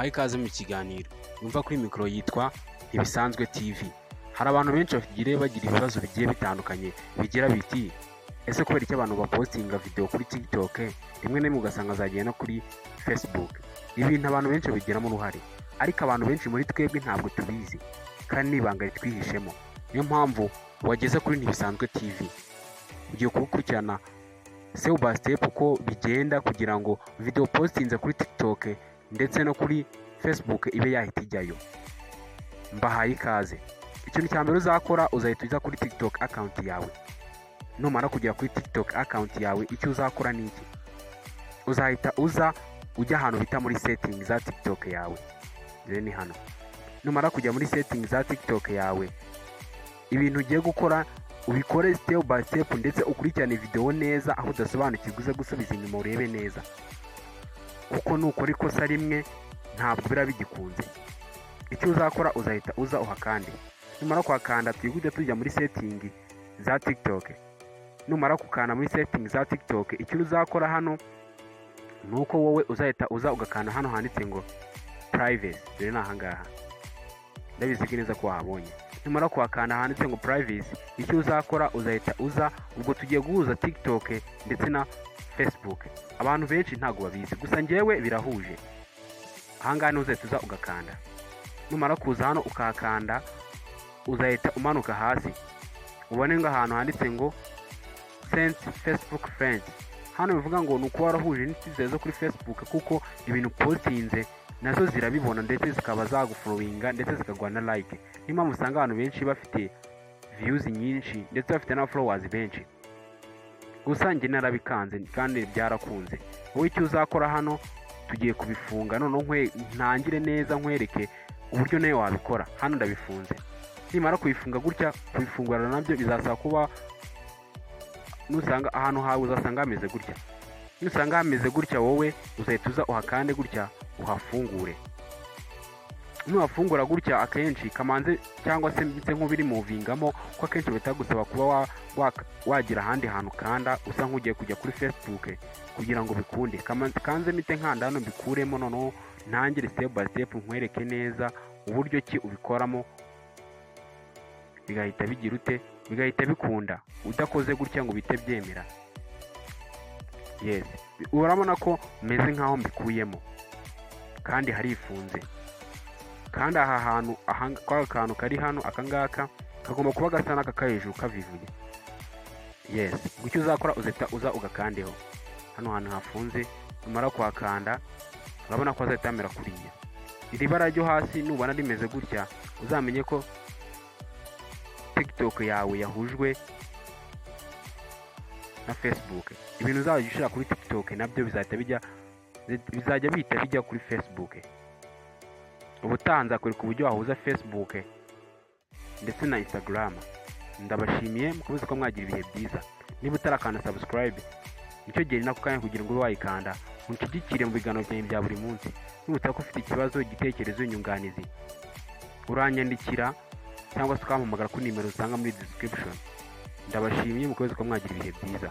muhaye ikaze mu kiganiro yumva kuri mikoro yitwa Ntibisanzwe TV. Hari abantu benshi bagira ibibazo bigiye bitandukanye bigira biti ese kubera iki abantu bapostinga video kuri TikTok rimwe na rimwe ugasanga zagiye no kuri Facebook. Ibintu abantu benshi bigiramo uruhare ariko abantu benshi muri twebwe ntabwo tubizi kandi nibanga ritwihishemo. Niyo mpamvu wageze kuri Ntibisanzwe TV ugiye kukurikirana step by step uko bigenda kugira ngo video postinze kuri TikTok ndetse no kuri Facebook ibe yahita ijyayo. Mbahaye ikaze. Ikintu cya mbere uzakora uzahita uza kuri TikTok account yawe. Numara kugera kuri TikTok account yawe icyo uzakora ni iki? Uzahita ujya ahantu bita muri settings za TikTok yawe. Rero ni hano. Numara kujya muri settings za TikTok yawe ibintu ugiye gukora ubikore step by step ndetse ukurikirane video neza aho udasobanukirwa uze gusubiza inyuma urebe neza. Kuko nukora ikosa rimwe ntabwo bira bigikunze. Icyo uzakora uzahita uhakande. Numara kuhakanda twigujya tujya muri setting za TikTok. Numara kukana muri setting za TikTok icyo uzakora hano nuko wowe uzahita ugakana hano handitse ngo privacy. Dore nahangaha ndabizi neza ko wahabonye. Numara kuhakana handitse ngo privacy icyo uzakora uzahita ubwo tugiye guhuza TikTok ndetse na Facebook. Abantu benshi ntago babizi gusa njyewe birahuje. Ahangaha uzahita ugakanda. Numara kuza hano ukahakanda uzahita umanuka hasi ubone ngo ahantu handitse ngo send Facebook friends. Hano bivuga ngo nuko warahuje n'inshuti zo kuri Facebook kuko ibintu postinze nazo zirabibona ndetse zikaba zagufollowinga ndetse zikagwa na like. Niyo musanga abantu benshi bafite views nyinshi ndetse bafite na followers benshi. Gusa njye narabikanze kandi byarakunze. Wowe icyo uzakora hano tugiye kubifunga none ntangire neza nkwereke uburyo nayo wabikora. Hano ndabifunze. Nimara kubifunga gutya kubifungura nabyo bizasaba kuba nusanga ahantu hawe uzasanga hameze gutya. Nusanga hameze gutya wowe uzahita uhakande gutya uhafungure. Nuhafungura gutya akenshi kamanze cyangwa se mbitse nk'ubiri movingamo ko akenshi bitagusaba kuba wagira ahandi hantu kanda usa nk'ugiye kujya kuri Facebook kugira ngo bikunde. Kanze mite nkanda hano bikuremo noneho ntangire step by step nkwereke neza uburyo ki ubikoramo bigahita bigira bigahita bikunda udakoze gutya ngo bite byemera. Yes, urabona ko meze nkaho mbikuyemo kandi harifunze. Kandi aha hantu kwa kantu kari hano akangaka kagomba kuba gasa n'aka hejuru kavivuye. Yes, gucyo uzakora uzahita ugakandeho hano hantu hafunze. Numara kuhakanda urabona ko azatamera kuriya. Iri bara ryo hasi nubona rimeze gutya uzamenye ko TikTok yawe yahujwe na Facebook. Ibintu uzajya ushira kuri TikTok nabyo bizajya bijya kuri Facebook. Ubutanza kwereka uburyo wahuza Facebook ndetse na Instagram. Ndabashimiye mukomeze ko mwagira ibihe byiza. Niba utarakanda subscribe nicyo gihe nako kanya kugira ngo wayikanda unshyigikire mu biganiro byanjye bya buri munsi. Niba ufite ikibazo igitekerezo inyunganizi uranyandikira cyangwa se ukampamagara kuri nimero usanga muri description. Ndabashimiye mukomeze ko mwagira ibihe byiza.